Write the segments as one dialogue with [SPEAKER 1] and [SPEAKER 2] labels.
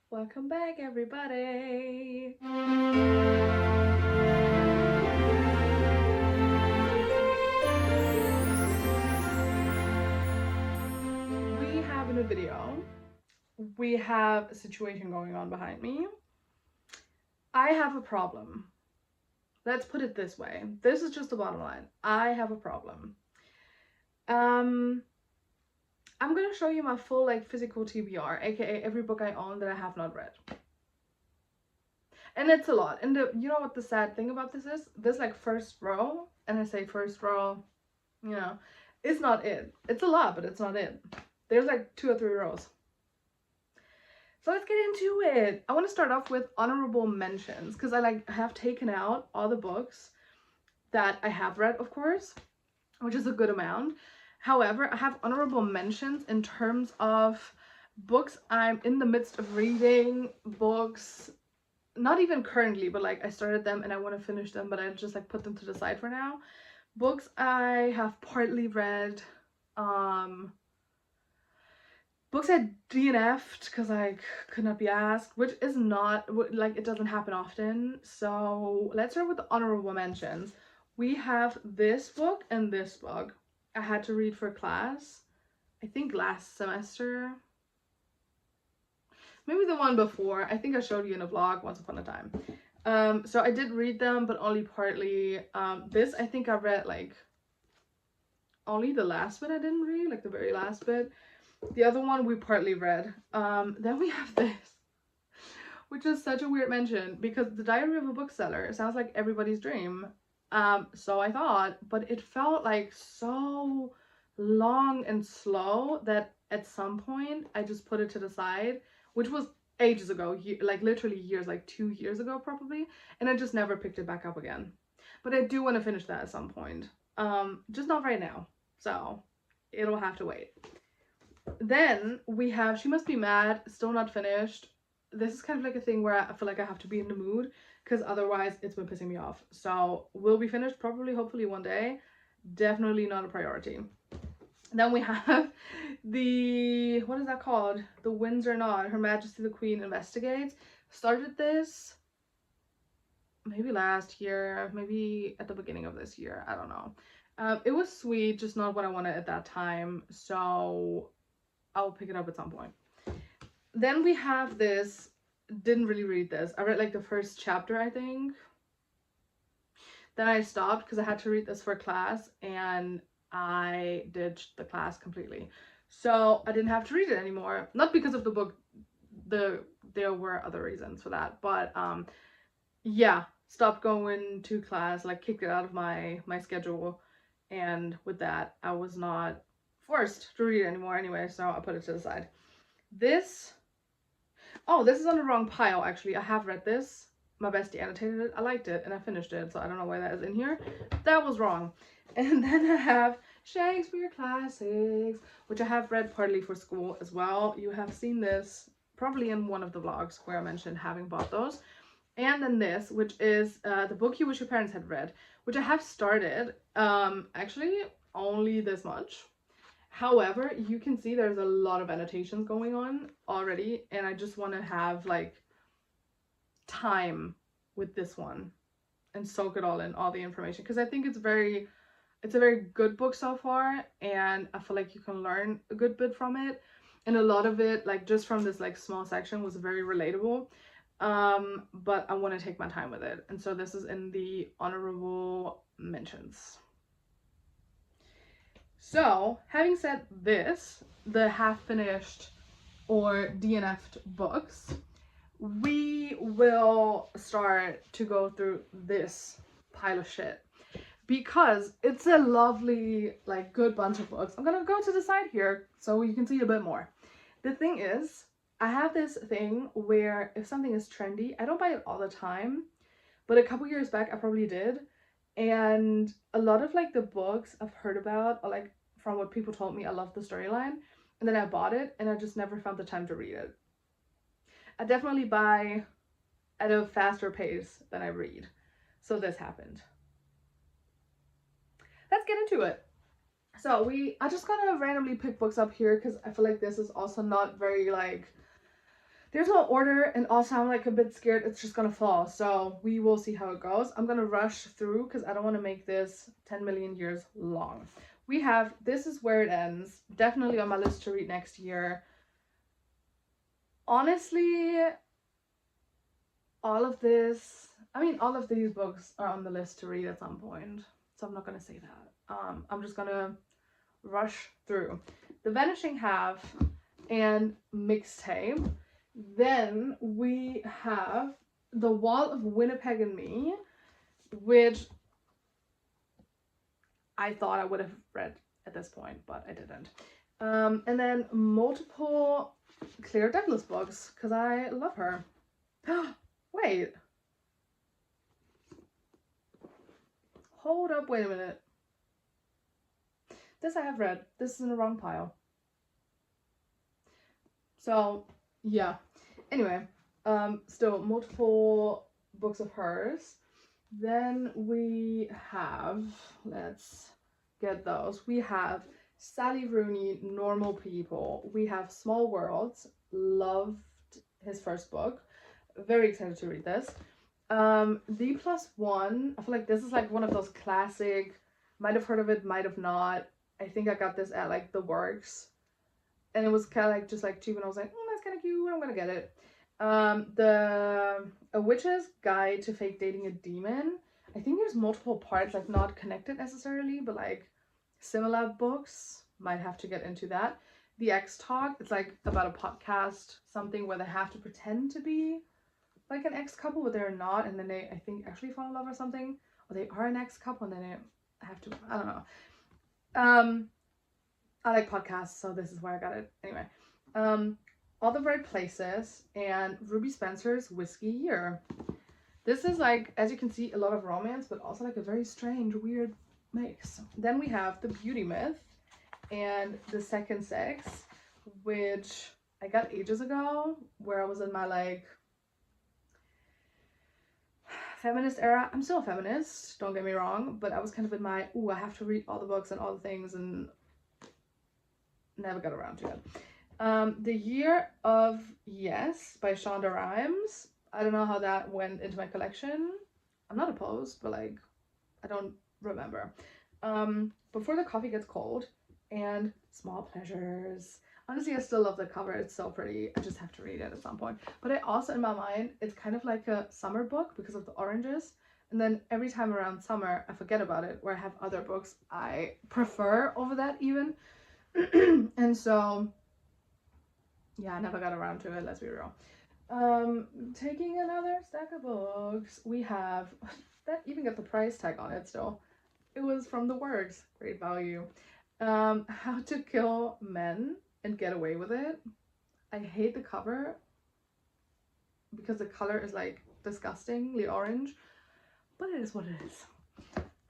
[SPEAKER 1] Welcome back, everybody. We have a new video. We have a situation going on behind me. I have a problem. Let's put it this way. This is just the bottom line. I have a problem. I'm gonna show you my full physical TBR, aka every book I own that I have not read. And it's a lot. And you know what the sad thing about this is? This first row, and I say first row, it's not it. It's a lot, but it's not it. There's 2 or 3 rows. So let's get into it. I want to start off with honorable mentions because I have taken out all the books that I have read, of course, which is a good amount. However, I have honorable mentions in terms of books I'm in the midst of reading, books, not even currently, but I started them and I want to finish them, but I just put them to the side for now. Books I have partly read, books I DNF'd because I could not be asked, which is not, it doesn't happen often. So let's start with the honorable mentions. We have this book and this book. I had to read for class, I think last semester. Maybe the one before. I think I showed you in a vlog once upon a time. So I did read them, but only partly. This, I think I read only the last bit I didn't read, the very last bit. The other one we partly read. Then we have this, which is such a weird mention because The Diary of a Bookseller sounds like everybody's dream. So I thought, but it felt so long and slow that at some point I just put it to the side, which was ages ago, literally years, 2 years ago probably, and I just never picked it back up again. But I do want to finish that at some point. Just not right now. So it'll have to wait. Then we have She Must Be Mad, still not finished. This is kind of a thing where I feel I have to be in the mood because otherwise it's been pissing me off. So will be finished probably, hopefully one day. Definitely not a priority. Then we have the, what is that called? The Winds Are Not, Her Majesty the Queen Investigates. Started this maybe last year, maybe at the beginning of this year. I don't know. It was sweet, just not what I wanted at that time. So I'll pick it up at some point. Then we have this, didn't really read this. I read the first chapter, I think. Then I stopped because I had to read this for class and I ditched the class completely. So I didn't have to read it anymore. Not because of the book, there were other reasons for that. But yeah, stopped going to class, kicked it out of my schedule. And with that, I was not forced to read it anymore anyway, so I put it to the side. This is on the wrong pile actually. I have read this. My bestie annotated it. I liked it and I finished it, so I don't know why that is in here. That was wrong. And then I have Shakespeare Classics, which I have read partly for school as well. You have seen this probably in one of the vlogs where I mentioned having bought those. And then this, which is The Book You Wish Your Parents Had Read, which I have started, actually only this much. However, you can see there's a lot of annotations going on already, and I just want to have time with this one and soak it all in, all the information, because I think it's a very good book so far, and I feel you can learn a good bit from it, and a lot of it, just from this small section, was very relatable. But I want to take my time with it, and so this is in the honorable mentions. So, having said this, the half-finished or DNF'd books, we will start to go through this pile of shit because it's a lovely, good bunch of books. I'm gonna go to the side here so you can see a bit more. The thing is, I have this thing where if something is trendy, I don't buy it all the time, but a couple years back I probably did. And a lot of the books I've heard about, or from what people told me, I love the storyline, and then I bought it and I just never found the time to read it. I definitely buy at a faster pace than I read, so this happened. Let's get into it. So I just gonna randomly pick books up here because I feel this is also not very There's no order, and also I'm like a bit scared it's just gonna fall. So we will see how it goes. I'm gonna rush through because I don't want to make this 10 million years long. We have This Is Where It Ends. Definitely on my list to read next year. Honestly, all of these books are on the list to read at some point. So I'm not gonna say that. I'm just gonna rush through. The Vanishing Half and Mixtape. Then we have The Wall of Winnipeg and Me, which I thought I would have read at this point, but I didn't. And then multiple Claire Douglas books, because I love her. Wait. Hold up, wait a minute. This I have read. This is in the wrong pile. So, yeah. Anyway, still multiple books of hers. Then we have, let's get those. We have Sally Rooney, Normal People. We have Small Worlds. Loved his first book. Very excited to read this. D+1. I feel like this is like one of those classic, might have heard of it, might have not. I think I got this at like The Works. And it was kind of like just like cheap, and I was like, that's kind of cute. I'm gonna get it. A Witch's Guide to Fake Dating a Demon. I think there's multiple parts, like not connected necessarily, but like similar books. Might have to get into that. The X Talk. It's like about a podcast, something where they have to pretend to be like an ex couple, but they're not, and then they, I think, actually fall in love or something, or they are an ex couple, and then they have to. I don't know. I like podcasts, so this is why I got it. Anyway, All the Right Places and Ruby Spencer's Whiskey Year. This is like, as you can see, a lot of romance, but also like a very strange, weird mix. Then we have The Beauty Myth and The Second Sex, which I got ages ago, where I was in my like feminist era. I'm still a feminist, don't get me wrong, but I was kind of in my, I have to read all the books and all the things, and never got around to it. The Year of Yes by Shonda Rhimes. I don't know how that went into my collection. I'm not opposed, but like, I don't remember. Before the Coffee Gets Cold and Small Pleasures. Honestly, I still love the cover. It's so pretty. I just have to read it at some point. But I also, in my mind, it's kind of like a summer book because of the oranges. And then every time around summer, I forget about it, where I have other books I prefer over that even. And so, yeah, I never got around to it, let's be real. Taking another stack of books, we have, that even got the price tag on it still. It was from The Works, great value. How to Kill Men and Get Away with It. I hate the cover because the color is like disgustingly orange, but it is what it is.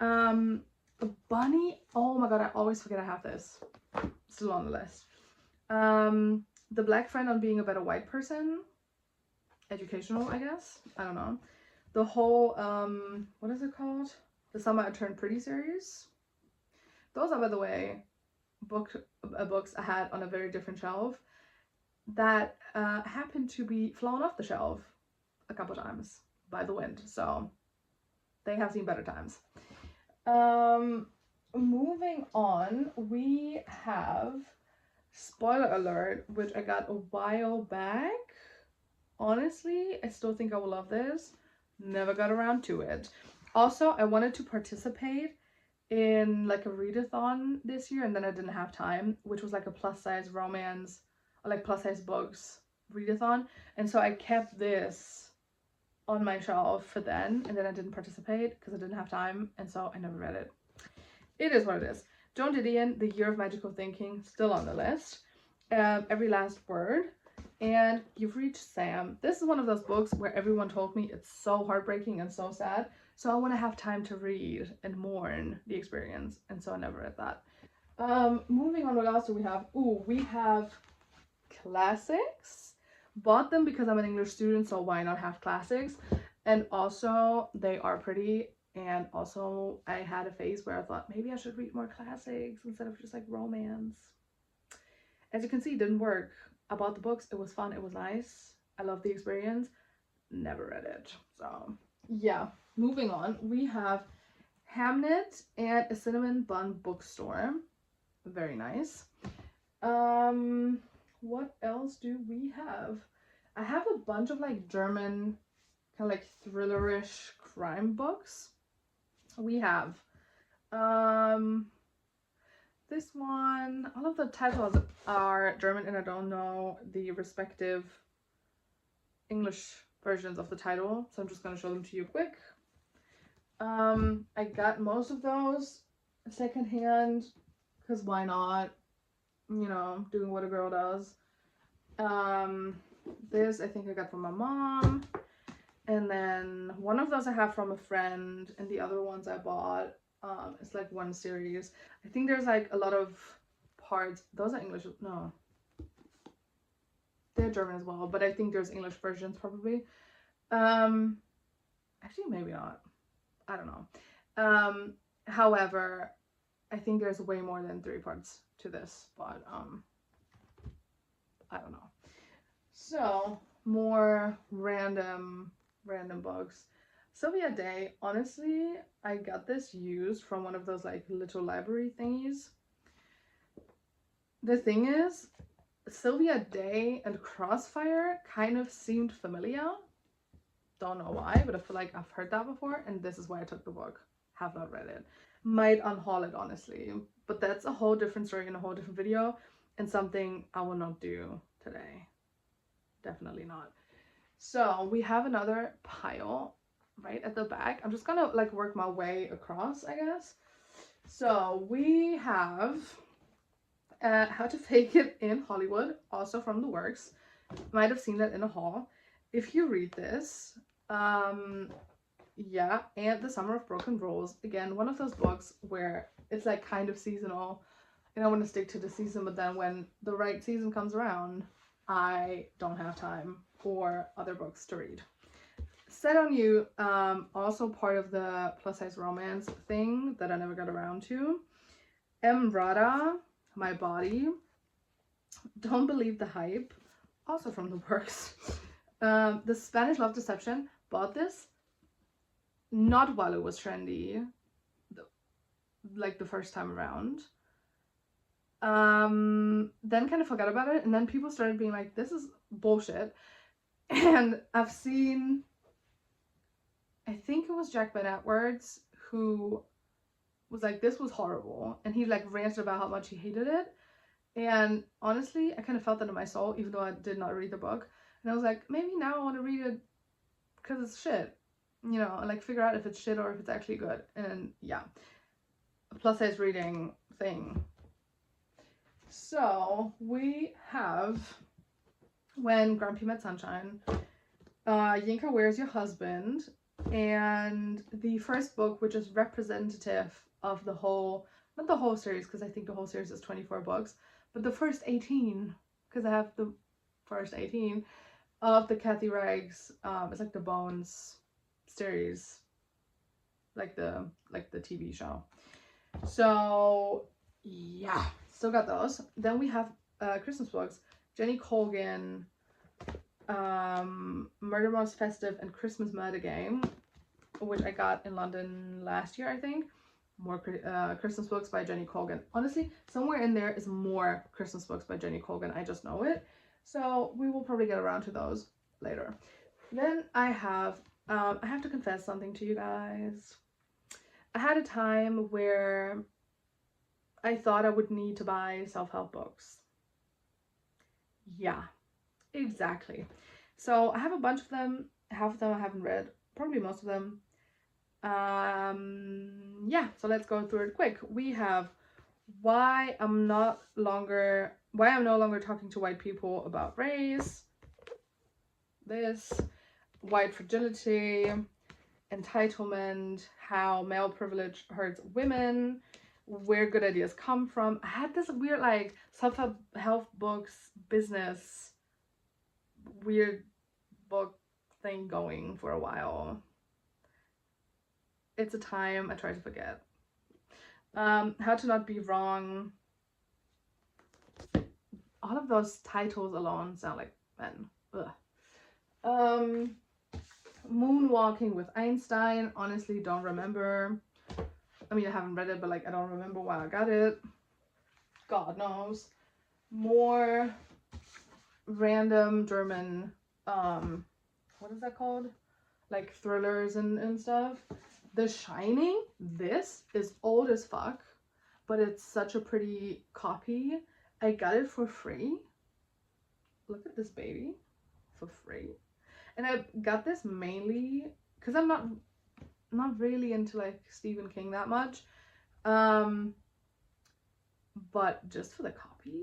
[SPEAKER 1] A Bunny, oh my god, I always forget I have this. Still on the list. The Black Friend on Being a Better White Person. Educational, I guess. I don't know. The whole, what is it called? The Summer I Turned Pretty series. Those are, by the way, books I had on a very different shelf that happened to be flown off the shelf a couple times by the wind. So they have seen better times. Moving on, we have Spoiler Alert, which I got a while back. Honestly, I still think I will love this. Never got around to it. Also, I wanted to participate in like a readathon this year, and then I didn't have time, which was like a plus size romance or like plus size books readathon. And so I kept this on my shelf for then, and then I didn't participate because I didn't have time, and so I never read it. It is what it is. Joan Didion, The Year of Magical Thinking, still on the list. Every Last Word. And You've Reached Sam. This is one of those books where everyone told me it's so heartbreaking and so sad. So I want to have time to read and mourn the experience. And so I never read that. Moving on, what else do we have? We have classics. Bought them because I'm an English student, so why not have classics? And also, they are pretty. And also, I had a phase where I thought maybe I should read more classics instead of just like romance. As you can see, it didn't work. I bought the books. It was fun. It was nice. I love the experience. Never read it. So yeah, moving on. We have Hamnet and a Cinnamon Bun Bookstore. Very nice. What else do we have? I have a bunch of like German kind of like thrillerish crime books. We have this one. All of the titles are German and I don't know the respective English versions of the title, so I'm just gonna show them to you quick. I got most of those secondhand because why not? You know, doing what a girl does. This I think I got from my mom, and then one of those I have from a friend, and the other ones I bought. It's like one series. I think there's like a lot of parts. Those are English. No, they're German as well, but I think there's English versions probably. Actually maybe not. I don't know. However, I think there's way more than 3 parts to this, but I don't know. So more random books. Sylvia Day, honestly, I got this used from one of those like little library thingies. The thing is, Sylvia Day and Crossfire kind of seemed familiar. Don't know why, but I feel like I've heard that before, and this is why I took the book. Have not read it. Might unhaul it, honestly. But that's a whole different story in a whole different video, and something I will not do today. Definitely not. So we have another pile right at the back. I'm just gonna like work my way across, I guess. So we have How to Fake It in Hollywood, also from the works. Might have seen that in a haul. If you read this, yeah, and The Summer of Broken Rules, again, one of those books where it's like kind of seasonal, and I want to stick to the season, but then when the right season comes around, I don't have time for other books to read. Set on You, also part of the plus size romance thing that I never got around to. Emrata, My Body. Don't Believe the Hype, also from the works. The Spanish Love Deception, bought this not while it was trendy, like the first time around. Then kind of forgot about it, and then people started being like, this is bullshit. And I've seen, I think it was Jack Ben Edwards who was like, this was horrible, and he like ranted about how much he hated it. And honestly, I kind of felt that in my soul, even though I did not read the book. And I was like, maybe now I want to read it because it's shit, you know, and like figure out if it's shit or if it's actually good. And yeah, a plus size reading thing. So we have When Grumpy Met Sunshine, Yinka, Where's Your Husband, and the first book, which is representative of the whole, not the whole series, because I think the whole series is 24 books, but the first 18, because I have the first 18 of the Kathy Rags, it's like the Bones series, like the TV show. So yeah, still got those. Then we have Christmas books, Jenny Colgan, Murder Most Festive and Christmas Murder Game, which I got in London last year, I think. More Christmas books by Jenny Colgan. Honestly, somewhere in there is more Christmas books by Jenny Colgan. I just know it. So we will probably get around to those later. Then I have to confess something to you guys. I had a time where I thought I would need to buy self-help books. Yeah, exactly. So I have a bunch of them. Half of them I haven't read. Probably most of them. Yeah, so let's go through it quick. We have Why I'm no longer talking to white people about race. This, White Fragility, Entitlement, How Male Privilege Hurts Women, Where Good Ideas Come From. I had this weird like self-help books business weird book thing going for a while. It's a time I try to forget. How to Not Be Wrong. All of those titles alone sound like men. Ugh. Moonwalking with Einstein. Honestly, don't remember. I mean, I haven't read it, but like I don't remember why I got it. God knows. More random German, what is that called? Like thrillers and stuff. The Shining. This is old as fuck, but it's such a pretty copy. I got it for free. Look at this baby. For free. And I got this mainly because I'm not really into like Stephen King that much. But just for the copy.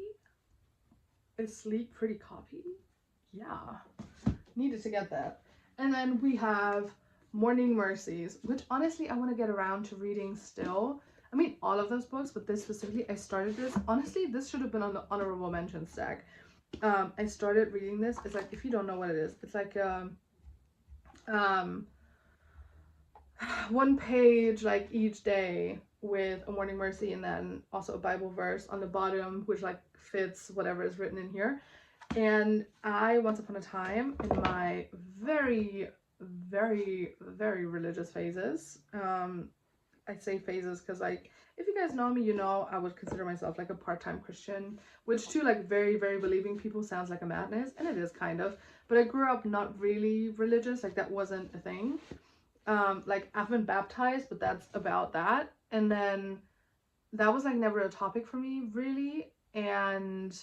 [SPEAKER 1] A sleek, pretty copy. Yeah. Needed to get that. And then we have Morning Mercies, which honestly I want to get around to reading still. I mean, all of those books, but this specifically, I started this. Honestly, this should have been on the honorable mention stack. I started reading this. It's like, if you don't know what it is, it's like one page like each day with a morning mercy and then also a Bible verse on the bottom, which like fits whatever is written in here. And I, once upon a time, in my very, very, very religious phases, I say phases because, like, if you guys know me, you know I would consider myself like a part-time Christian, which to like very, very believing people sounds like a madness, and it is kind of. But I grew up not really religious, like that wasn't a thing. Like I've been baptized, but that's about that. And then that was like never a topic for me really. And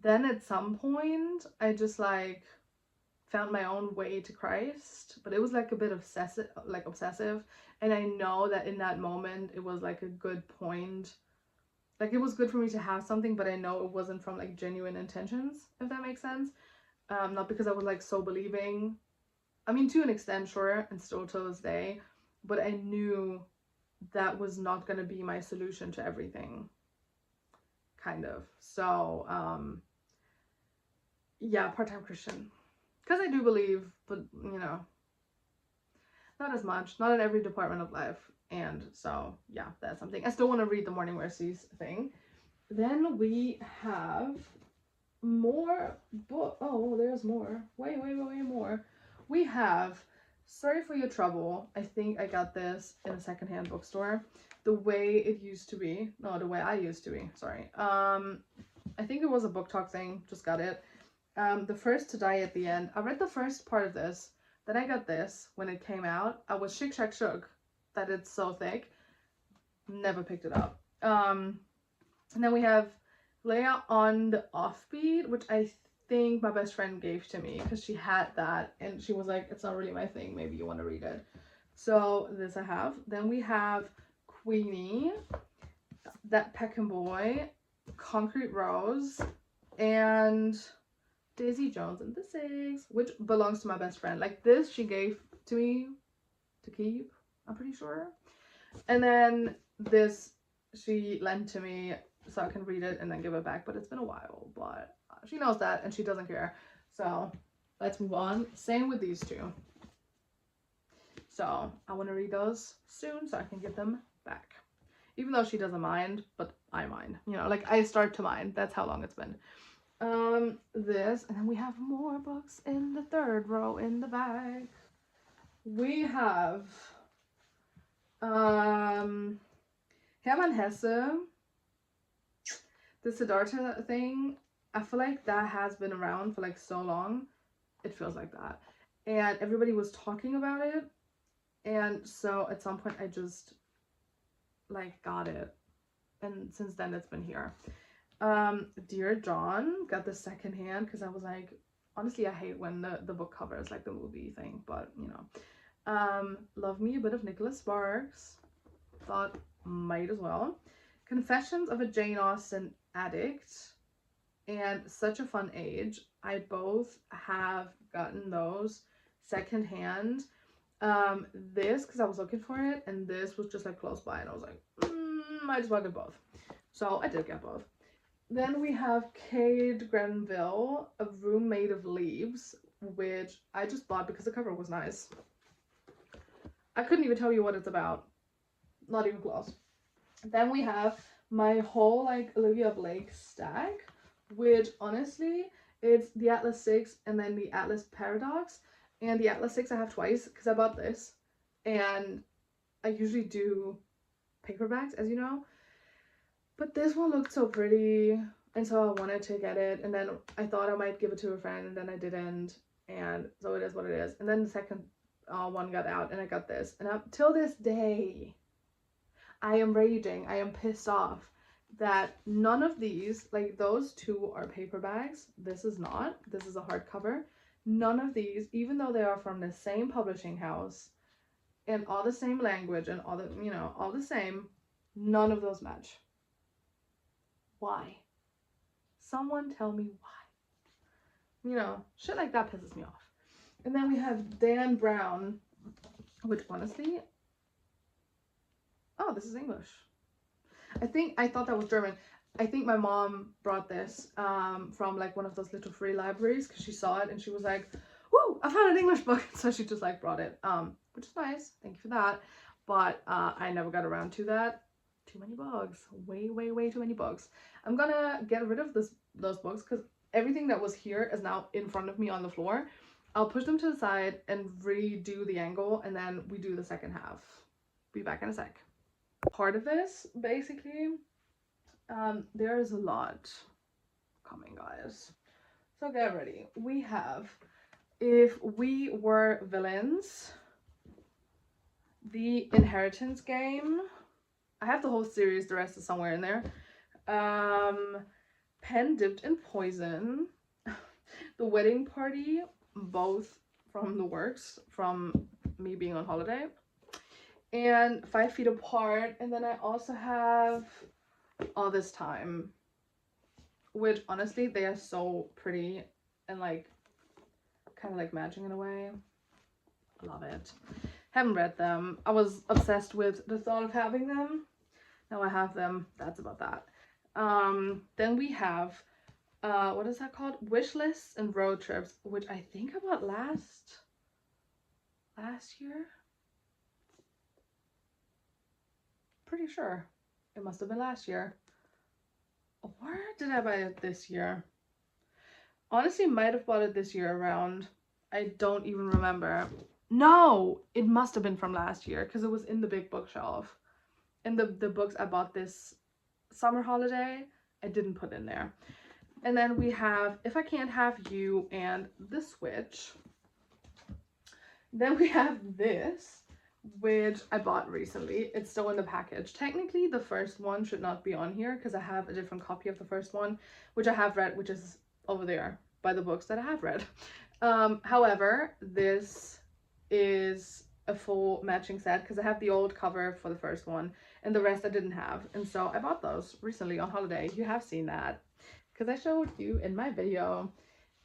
[SPEAKER 1] then at some point I just like found my own way to Christ, but it was like a bit obsessive. And I know that in that moment it was like a good point. Like it was good for me to have something, but I know it wasn't from like genuine intentions, if that makes sense. Not because I was like so believing. I mean, to an extent, sure, and still to this day, but I knew that was not going to be my solution to everything, kind of. So, yeah, part-time Christian. Because I do believe, but, you know, not as much, not in every department of life. And so, yeah, that's something. I still want to read the Morning Mercies thing. Then we have more book. Oh, there's more. Way more. We have Sorry for Your Trouble. I think I got this in a secondhand bookstore. The Way It Used to Be. No, The Way I Used to Be. Sorry. I think it was a book talk thing. Just got it. The First to Die at the End. I read the first part of this. Then I got this when it came out. I was shook that it's so thick. Never picked it up. And then we have Leia on the Offbeat, which I think my best friend gave to me because she had that and she was like, it's not really my thing, maybe you want to read it. So this I have. Then we have Queenie, That Peckham Boy, Concrete Rose, and Daisy Jones and the Six, which belongs to my best friend. Like this she gave to me to keep, I'm pretty sure. And then this she lent to me so I can read it and then give it back, but it's been a while, but she knows that and she doesn't care. So let's move on. Same with these two. So I want to read those soon so I can give them back. Even though she doesn't mind, but I mind. You know, like I start to mind. That's how long it's been. This, and then we have more books in the third row in the back. We have Hermann Hesse, the Siddhartha thing. I feel like that has been around for like so long. It feels like that. And everybody was talking about it. And so at some point I just like got it. And since then it's been here. Dear John, got the second hand because I was like, honestly I hate when the book cover is like the movie thing, but you know. Love Me a Bit of Nicholas Sparks. Thought might as well. Confessions of a Jane Austen Addict and Such a Fun Age. I both have gotten those secondhand. This because I was looking for it, and this was just like close by, and I was like, might as well get both. So I did get both. Then we have Cade Grenville, A Room Made of Leaves, which I just bought because the cover was nice. I couldn't even tell you what it's about. Not even close. Then we have my whole like Olivia Blake stack, which honestly It's the Atlas 6 and then the Atlas Paradox. And the Atlas 6 I have twice because I bought this. And I usually do paperbacks, as you know. But this one looked so pretty. And so I wanted to get it. And then I thought I might give it to a friend. And then I didn't. And so it is what it is. And then the second one got out. And I got this. And up till this day, I am raging. I am pissed off that none of these, like those two are paperbacks. This is not. This is a hardcover. None of these, even though they are from the same publishing house and all the same language and all the, you know, all the same, none of those match. Why? Someone tell me why. You know, shit like that pisses me off. And then we have Dan Brown, which honestly, oh, this is English. I thought that was German. I think my mom brought this from like one of those little free libraries because she saw it and she was like, woo, I found an English book. So she just like brought it, which is nice. Thank you for that. But I never got around to that. Too many books. Way, way, way too many books. I'm gonna get rid of those books because everything that was here is now in front of me on the floor. I'll push them to the side and redo the angle and then we do the second half. Be back in a sec. Part of this, basically, there is a lot coming, guys. So get ready. We have If We Were Villains, The Inheritance Game. I have the whole series, the rest is somewhere in there. Pen Dipped in Poison, The Wedding Party, both from the works, from me being on holiday, and 5 Feet Apart. And then I also have All This Time, which honestly, they are so pretty and like kind of like matching in a way. I love it. Haven't read them. I was obsessed with the thought of having them. Now I have them. That's about that. Then we have what is that called? Wish lists and road trips, which I think I bought last year. Pretty sure it must have been last year. Or did I buy it this year? Honestly, might have bought it this year around. I don't even remember. No, it must have been from last year because it was in the big bookshelf. And the books I bought this summer holiday, I didn't put in there. And then we have If I Can't Have You and The Switch. Then we have this, which I bought recently. It's still in the package. Technically, the first one should not be on here because I have a different copy of the first one, which I have read, which is over there by the books that I have read. However, this is a full matching set because I have the old cover for the first one and the rest I didn't have. And so I bought those recently on holiday. You have seen that because I showed you in my video.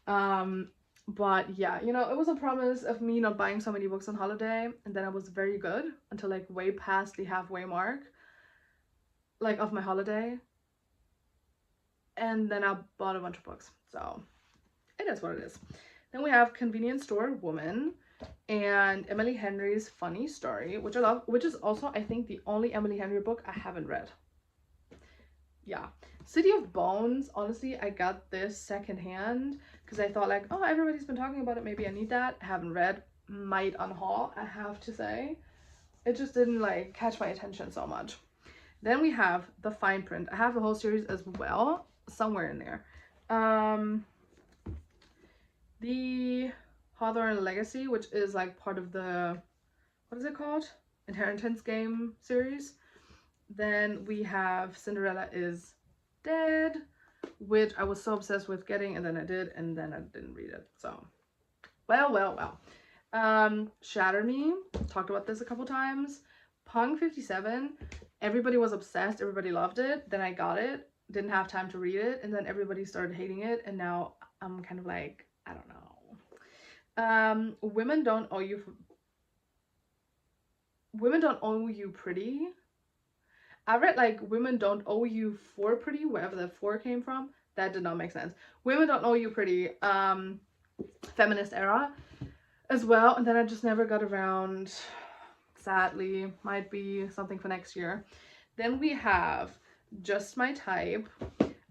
[SPEAKER 1] But yeah, you know, it was a promise of me not buying so many books on holiday, and then I was very good until like way past the halfway mark, like of my holiday, and then I bought a bunch of books. So it is what it is. Then we have Convenience Store Woman and Emily Henry's Funny Story, which I love, which is also I think the only Emily Henry book I haven't read. Yeah. City of Bones, honestly, I got this secondhand because I thought like, oh, everybody's been talking about it, maybe I need that. I haven't read. Might unhaul, I have to say. It just didn't like catch my attention so much. Then we have The Fine Print. I have the whole series as well, somewhere in there. The Hawthorne Legacy, which is like part of the, what is it called? Inheritance Game series. Then we have Cinderella is Dead, which I was so obsessed with getting, and then I did, and then I didn't read it. So, well. Shatter Me, talked about this a couple times. Pong 57, everybody was obsessed, everybody loved it. Then I got it, didn't have time to read it, and then everybody started hating it, and now I'm kind of like, I don't know. Women Don't Owe You Pretty. I read like Women Don't Owe You For Pretty, wherever the for came from. That did not make sense. Women Don't Owe You Pretty, feminist era as well. And then I just never got around, sadly. Might be something for next year. Then we have Just My Type,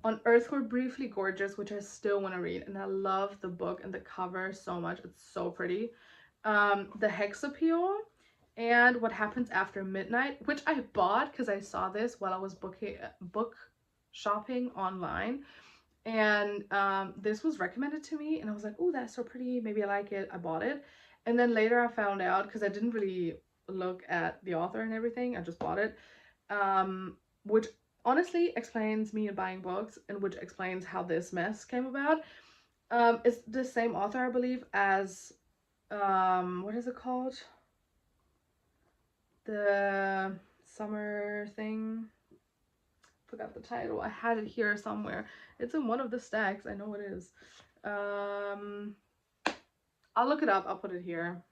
[SPEAKER 1] On Earth We're Briefly Gorgeous, which I still want to read, and I love the book and the cover so much. It's so pretty. The Hex Appeal, and What Happens After Midnight, which I bought because I saw this while I was book shopping online, and this was recommended to me, and I was like, oh, that's so pretty, maybe I like it. I bought it, and then later I found out, because I didn't really look at the author and everything, I just bought it, which honestly explains me buying books, and which explains how this mess came about. It's the same author, I believe, as what is it called, the summer thing, forgot the title. I had it here somewhere. It's in one of the stacks. I know it is. I'll look it up. I'll put it here.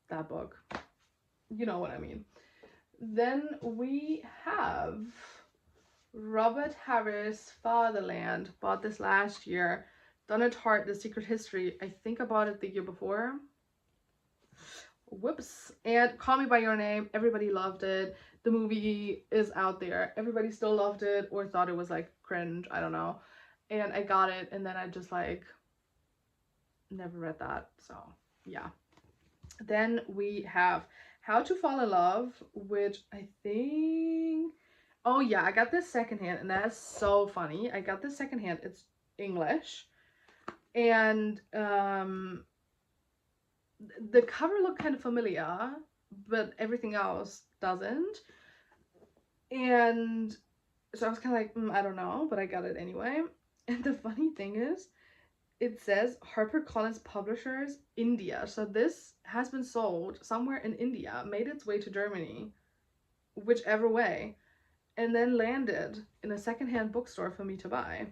[SPEAKER 1] That book. You know what I mean. Then we have Robert Harris, Fatherland. Bought this last year. Donna Tartt, The Secret History. I think I bought it the year before. Whoops. And Call Me By Your Name. Everybody loved it. The movie is out there. Everybody still loved it or thought it was like cringe. I don't know. And I got it, and then I just like never read that. So yeah. Then we have How to Fall in Love, which I think, oh yeah, I got this secondhand, and that's so funny. I got this secondhand. It's English, and the cover looked kind of familiar, but everything else doesn't. And so I was kind of like, I don't know, but I got it anyway. And the funny thing is, it says HarperCollins Publishers, India. So this has been sold somewhere in India, made its way to Germany, whichever way, and then landed in a secondhand bookstore for me to buy,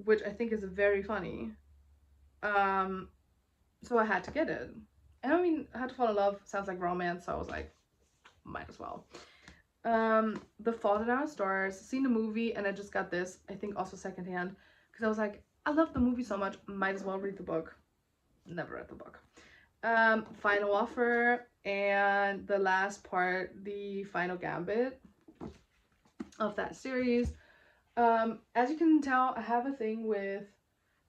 [SPEAKER 1] which I think is very funny. So I had to get it. And I mean, How to Fall in Love sounds like romance, so I was like, might as well. The Fault in Our Stars, seen the movie, and I just got this, I think also secondhand, because I was like, I love the movie so much, might as well read the book. Never read the book. Final Offer, and the last part, the Final Gambit of that series. As you can tell, I have a thing with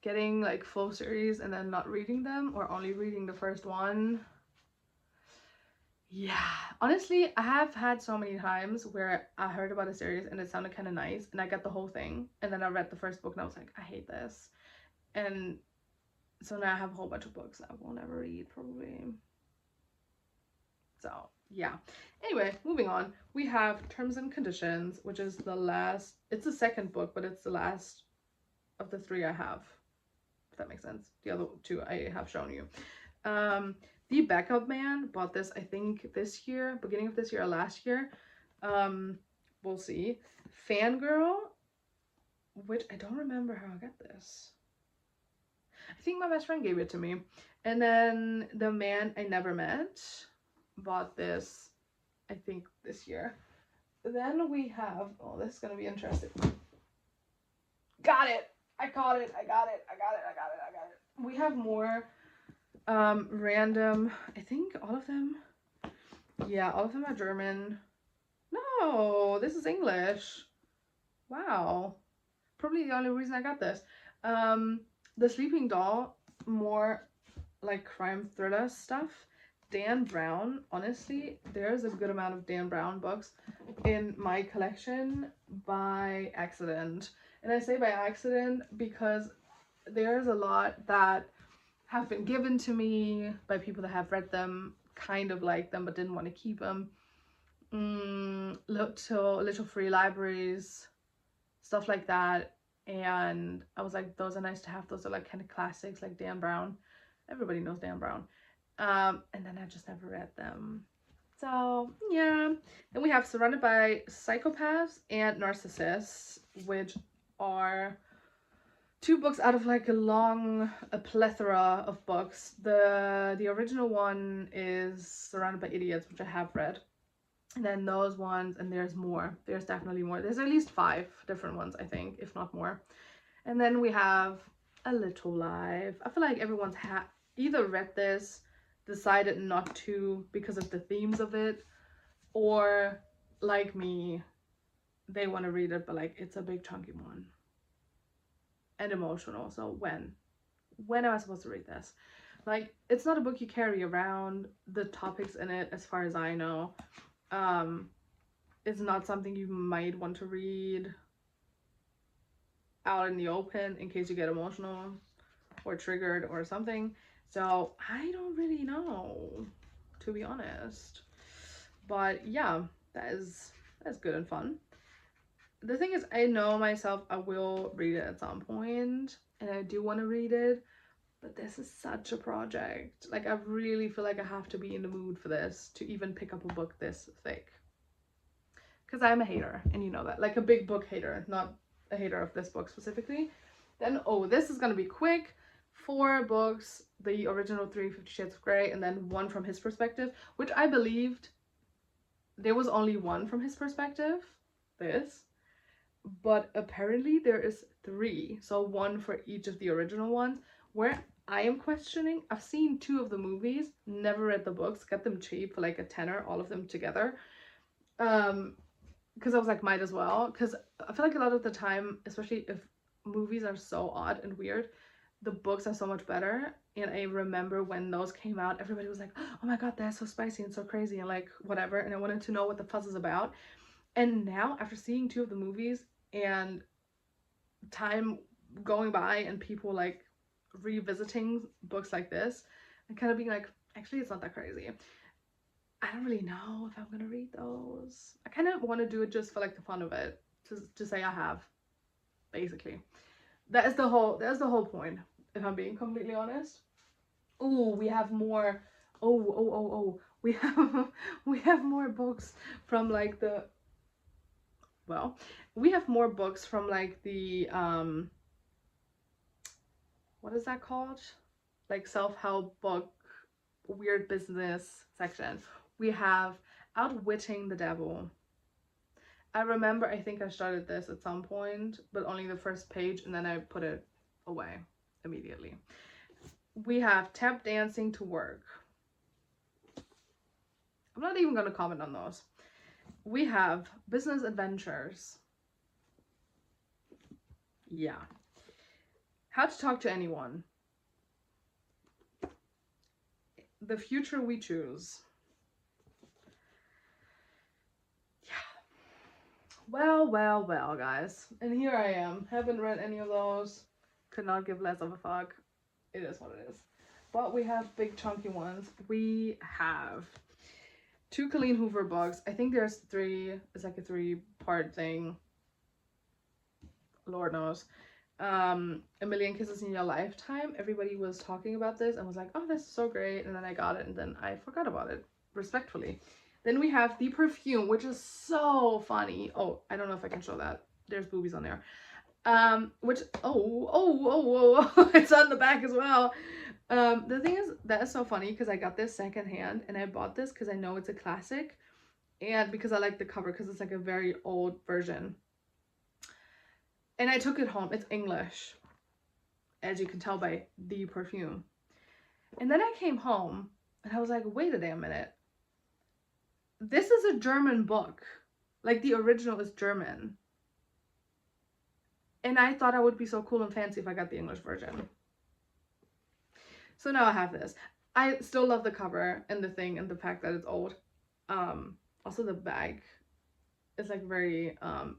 [SPEAKER 1] getting like full series and then not reading them, or only reading the first one. Yeah, honestly, I have had so many times where I heard about a series and it sounded kind of nice, and I got the whole thing, and then I read the first book and I was like, I hate this. And so now I have a whole bunch of books I will never read, probably. So yeah, anyway, moving on, we have Terms and Conditions, which is the last, it's the second book, but it's the last of the three I have, if that makes sense. The other two I have shown you. The Backup Man, bought this I think this year, beginning of this year or last year. We'll see. Fangirl, which I don't remember how I got this. I think my best friend gave it to me. And then The Man I Never Met, bought this I think this year. Then we have, oh, this is gonna be interesting. Got it. I caught it. I got it. We have more random, I think all of them, yeah, all of them are German. No, this is English. Wow, probably the only reason I got this. The Sleeping Doll, more like crime thriller stuff. Dan Brown, honestly, there's a good amount of Dan Brown books in my collection by accident. And I say by accident because there's a lot that have been given to me by people that have read them, kind of like them, but didn't want to keep them. Little free libraries, stuff like that. And I was like, those are nice to have. Those are like kind of classics, like Dan Brown. Everybody knows Dan Brown. And then I just never read them. So yeah. Then we have Surrounded by Psychopaths and Narcissists, which are two books out of like a plethora of books. The original one is Surrounded by Idiots, which I have read. And then those ones, and there's more. There's definitely more. There's at least 5 different ones, I think, if not more. And then we have A Little Life. I feel like everyone's either read this, decided not to because of the themes of it, or like me, they want to read it, but like it's a big chunky one. and emotional. So when am I supposed to read this? Like, it's not a book you carry around. The topics in it, as far as I know, is not something you might want to read out in the open in case you get emotional or triggered or something. So I don't really know, to be honest. But yeah, that's good and fun. The thing is, I know myself, I will read it at some point, and I do want to read it, but this is such a project. Like, I really feel like I have to be in the mood for this to even pick up a book this thick. Because I'm a hater, and you know that. Like, a big book hater, not a hater of this book specifically. Then, oh, this is going to be quick. 4 books, the original 3 50 Shades of Grey, and then 1 from his perspective, which I believed there was only 1 from his perspective, this. But apparently there is 3, so 1 for each of the original ones, where I am questioning. I've seen 2 of the movies, never read the books, got them cheap for like a tenner, all of them together. Because I was like, might as well, because I feel like a lot of the time, especially if movies are so odd and weird, the books are so much better. And I remember when those came out, everybody was like, oh my god, they're so spicy and so crazy and like whatever, and I wanted to know what the fuss is about. And now, after seeing 2 of the movies and time going by and people like revisiting books like this, and kind of being like, actually it's not that crazy. I don't really know if I'm gonna read those. I kind of want to do it just for like the fun of it, to say I have, basically. That's the whole point, if I'm being completely honest. Oh, we have more. Oh. We have more books from like the, well, we have more books from like the what is that called? Like self-help book, weird business section. We have Outwitting the Devil. I remember, I think I started this at some point, but only the first page, and then I put it away immediately. We have Tap Dancing to Work. I'm not even going to comment on those. We have Business Adventures. Yeah. How to Talk to Anyone. The Future We Choose. Well, guys. And here I am. Haven't read any of those. Could not give less of a fuck. It is what it is. But we have big chunky ones. We have 2 Colleen Hoover books. I think there's 3. It's like a 3-part thing. Lord knows. A Million Kisses in Your Lifetime. Everybody was talking about this and was like, oh, this is so great. And then I got it and then I forgot about it. Respectfully. Then we have The Perfume, which is so funny. Oh, I don't know if I can show that. There's boobies on there. Which, it's on the back as well. The thing is, that is so funny because I got this secondhand and I bought this because I know it's a classic and because I like the cover because it's like a very old version. And I took it home. It's English, as you can tell by The Perfume. And then I came home and I was like, wait a damn minute. This is a German book. Like, the original is German. And I thought I would be so cool and fancy if I got the English version. So now I have this. I still love the cover and the thing and the fact that it's old. Also the bag is like very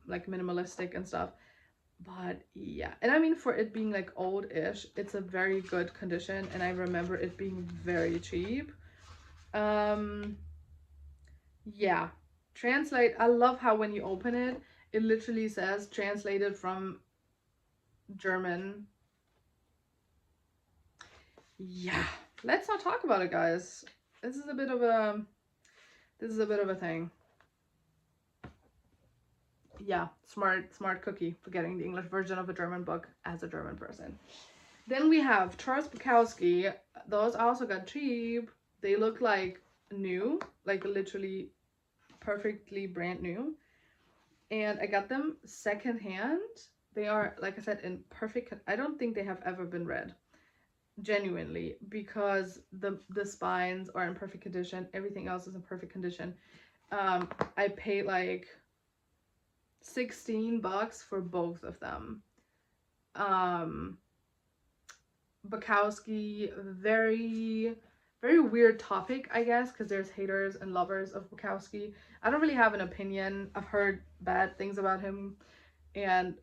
[SPEAKER 1] like minimalistic and stuff. But yeah, and I mean, for it being like old-ish, it's a very good condition, and I remember it being very cheap. Yeah, translate. I love how when you open it, it literally says translated from German. Yeah, let's not talk about it, guys. This is a bit of a thing. Yeah, smart cookie for getting the English version of a German book as a German person. Then we have Charles Bukowski. Those also got cheap. They look like new, like literally perfectly brand new. And I got them secondhand. They are, like I said, in perfect, I don't think they have ever been read. Genuinely, because the spines are in perfect condition. Everything else is in perfect condition. I paid like $16 for both of them. Um, Bukowski, very, very weird topic, I guess, because there's haters and lovers of Bukowski. I don't really have an opinion. I've heard bad things about him, and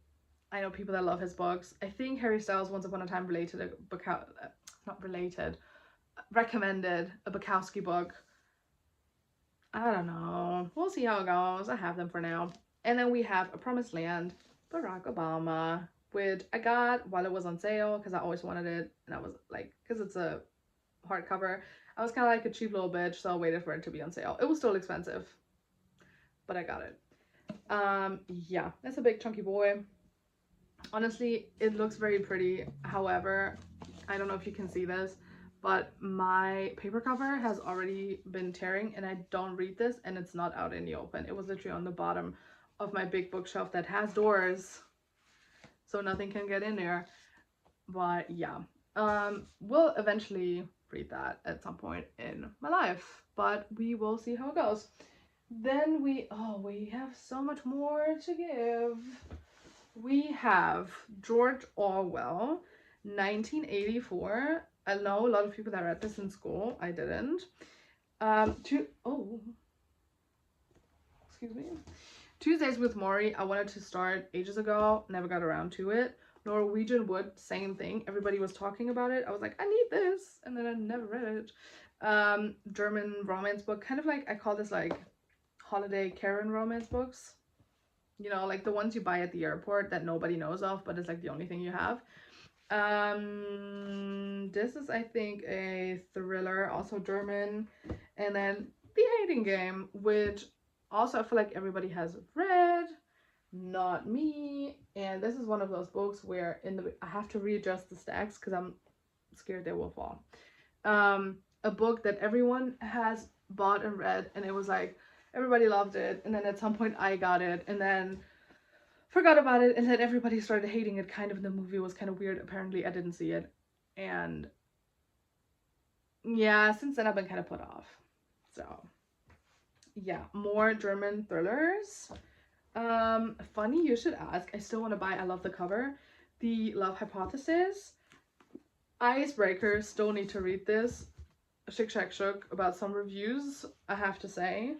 [SPEAKER 1] I know people that love his books. I think Harry Styles once upon a time related a not related, recommended a Bukowski book. I don't know. We'll see how it goes. I have them for now. And then we have A Promised Land, Barack Obama, which I got while it was on sale because I always wanted it. And I was like, because it's a hardcover, I was kind of like a cheap little bitch, so I waited for it to be on sale. It was still expensive, but I got it. Yeah, that's a big chunky boy. Honestly, it looks very pretty. However, I don't know if you can see this, but my paper cover has already been tearing and I don't read this and it's not out in the open. It was literally on the bottom of my big bookshelf that has doors, so nothing can get in there. But yeah, we'll eventually read that at some point in my life, but we will see how it goes. Then we have so much more to give. We have George Orwell, 1984. I know a lot of people that read this in school. I didn't. Excuse me. Tuesdays with Maury, I wanted to start ages ago, never got around to it. Norwegian Wood, same thing. Everybody was talking about it. I was like, I need this, and then I never read it. German romance book, kind of like, I call this like holiday Karen romance books. You know, like the ones you buy at the airport that nobody knows of, but it's like the only thing you have. This is, I think, a thriller, also German. And then The Hating Game, which also I feel like everybody has read, not me. And this is one of those books where I have to readjust the stacks because I'm scared they will fall. A book that everyone has bought and read, and it was like everybody loved it, and then at some point I got it, and then forgot about it, and then everybody started hating it kind of, and the movie was kind of weird. Apparently I didn't see it, and yeah, since then I've been kind of put off. So yeah, more German thrillers. Funny you should ask. I still want to buy, I love the cover, The Love Hypothesis. Icebreaker, still need to read this. Shik Shack Shook about some reviews, I have to say.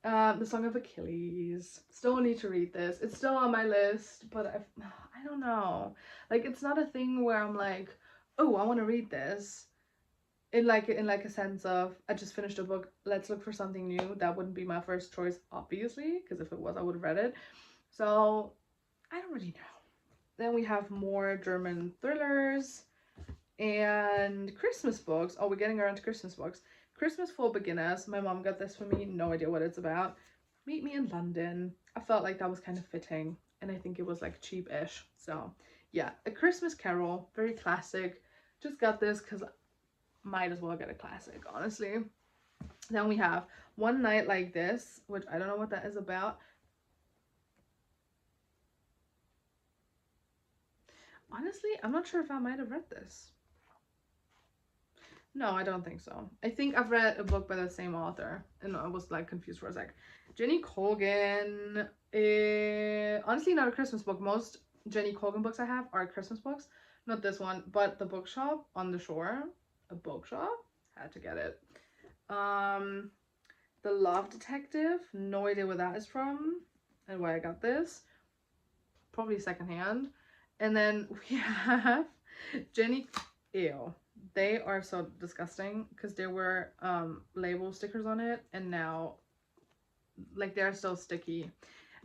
[SPEAKER 1] The Song of Achilles, still need to read this. It's still on my list, but I don't know. Like, it's not a thing where I'm like, oh, I want to read this. In like a sense of, I just finished a book, let's look for something new. That wouldn't be my first choice, obviously, because if it was, I would have read it. So I don't really know. Then we have more German thrillers and Christmas books. Oh, we're getting around to Christmas books. Christmas for Beginners. My mom got this for me. No idea what it's about. Meet Me in London. I felt like that was kind of fitting, and I think it was like cheap-ish. So yeah, A Christmas Carol. Very classic. Just got this because might as well get a classic, honestly. Then we have One Night Like This, which I don't know what that is about. Honestly, I'm not sure if I might have read this. No, I don't think so. I think I've read a book by the same author, and I was like confused for a sec. Jenny Colgan, honestly not a Christmas book. Most Jenny Colgan books I have are Christmas books. Not this one, but The Bookshop on the Shore. A bookshop? Had to get it. The Love Detective, no idea where that is from and why I got this. Probably secondhand. And then we have Jenny, ew. They are so disgusting because there were label stickers on it, and now like they're still sticky.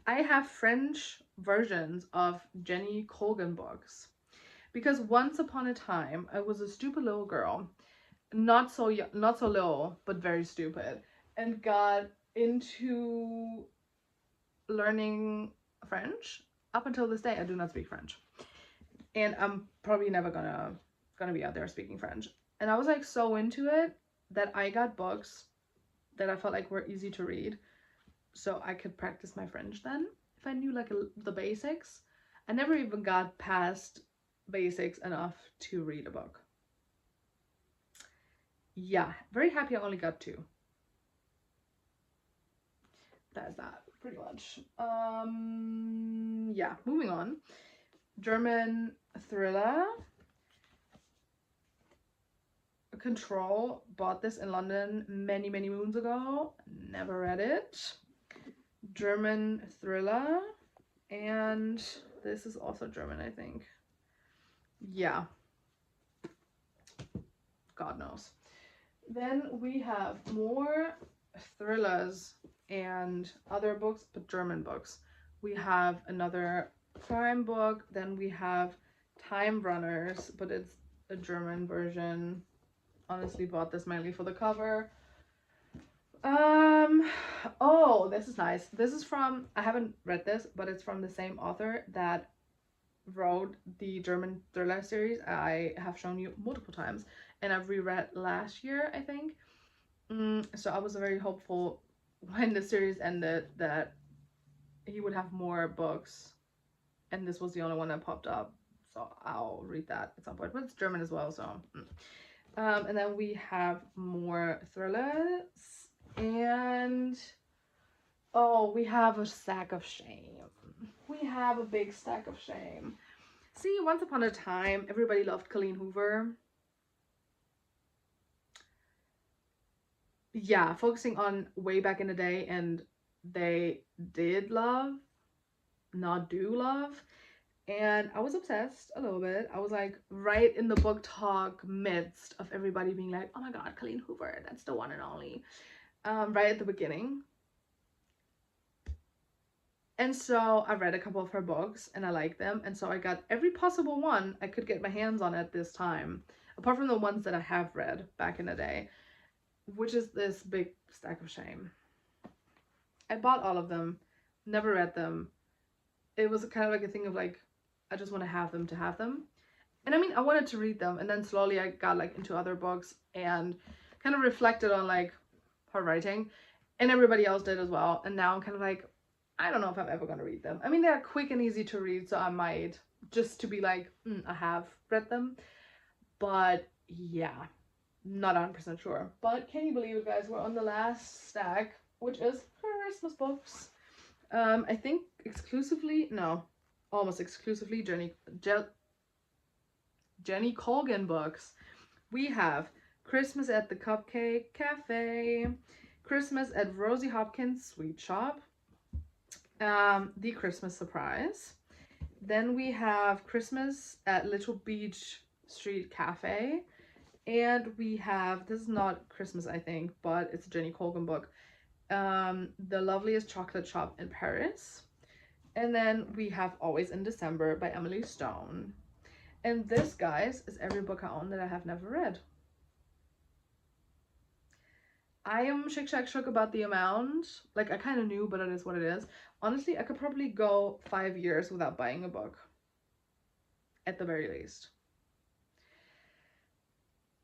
[SPEAKER 1] I have French versions of Jenny Colgan books because once upon a time I was a stupid little girl, not so young, not so little, but very stupid, and got into learning French. Up until this day, I do not speak French, and I'm probably never gonna be out there speaking French. And I was like so into it that I got books that I felt like were easy to read, so I could practice my French then if I knew like the basics. I never even got past basics enough to read a book. Yeah, very happy I only got 2. That's that pretty much. Yeah, moving on. German thriller. Control, bought this in London many moons ago, never read it. German thriller, and this is also German, I think. Yeah, God knows. Then we have more thrillers and other books, but German books. We have another crime book, then we have Time Runners, but it's a German version. Honestly bought this mainly for the cover. Oh, this is nice. This is from, I haven't read this, but it's from the same author that wrote the German thriller series I have shown you multiple times, and I've reread last year, I think. So I was very hopeful when the series ended that he would have more books, and this was the only one that popped up. So I'll read that at some point, but it's German as well, so. And then we have more thrillers, and oh, we have a stack of shame. We have a big stack of shame. See, once upon a time, everybody loved Colleen Hoover. Yeah, focusing on way back in the day, and they did love, not do love. And I was obsessed a little bit. I was like right in the book talk midst of everybody being like, oh my god, Colleen Hoover, that's the one and only. Right at the beginning. And so I read a couple of her books and I liked them. And so I got every possible one I could get my hands on at this time, apart from the ones that I have read back in the day, which is this big stack of shame. I bought all of them, never read them. It was kind of like a thing of like, I just want to have them to have them. And I mean, I wanted to read them, and then slowly I got like into other books and kind of reflected on like her writing, and everybody else did as well. And now I'm kind of like, I don't know if I'm ever gonna read them. I mean, they're quick and easy to read, so I might, just to be like, I have read them. But yeah, not 100% sure. But can you believe it, guys? We're on the last stack, which is Christmas books. I think almost exclusively Jenny Colgan books. We have Christmas at the Cupcake Cafe, Christmas at Rosie Hopkins' Sweet Shop, The Christmas Surprise. Then we have Christmas at Little Beach Street Cafe, and we have, this is not Christmas, I think, but it's a Jenny Colgan book, The Loveliest Chocolate Shop in Paris. And then we have Always in December by Emily Stone. And this, guys, is every book I own that I have never read. I am shook about the amount. Like, I kind of knew, but it is what it is. Honestly, I could probably go 5 years without buying a book. At the very least.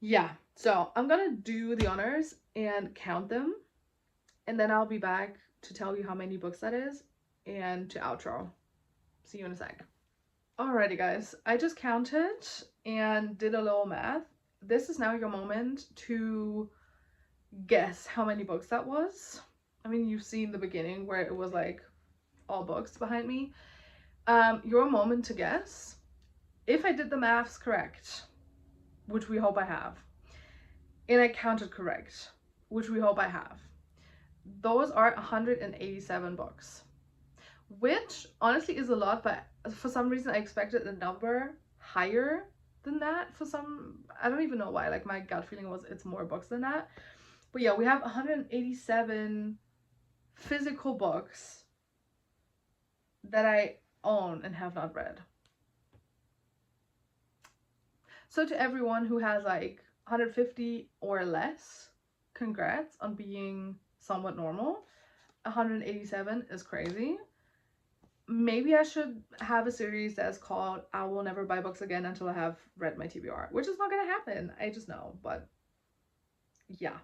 [SPEAKER 1] Yeah, so I'm gonna do the honors and count them. And then I'll be back to tell you how many books that is and to outro. See you in a sec. Alrighty, guys, I just counted and did a little math. This is now your moment to guess how many books that was. I mean, you've seen the beginning where it was like all books behind me. Your moment to guess. If I did the maths correct, which we hope I have, and I counted correct, which we hope I have, those are 187 books, which honestly is a lot, but for some reason I expected a number higher than that. For some, I don't even know why, like my gut feeling was it's more books than that. But yeah, we have 187 physical books that I own and have not read. So to everyone who has like 150 or less, congrats on being somewhat normal. 187 is crazy. Maybe I should have a series that's called I Will Never Buy Books Again Until I Have Read My TBR, which is not gonna happen. I just know, but yeah.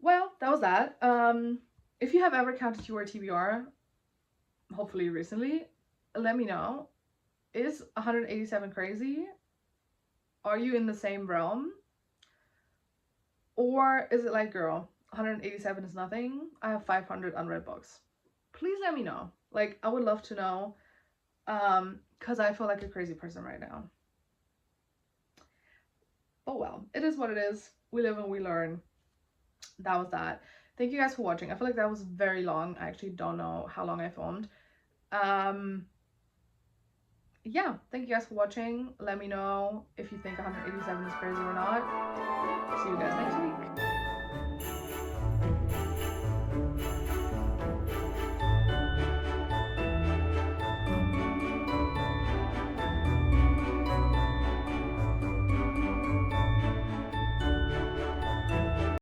[SPEAKER 1] Well, that was that. If you have ever counted your TBR, hopefully recently, let me know. Is 187 crazy? Are you in the same realm? Or is it like, girl, 187 is nothing? I have 500 unread books. Please let me know. Like, I would love to know because I feel like a crazy person right now. But well, it is what it is. We live and we learn. That was that. Thank you guys for watching. I feel like that was very long. I actually don't know how long I filmed. Yeah, thank you guys for watching. Let me know if you think 187 is crazy or not. See you guys.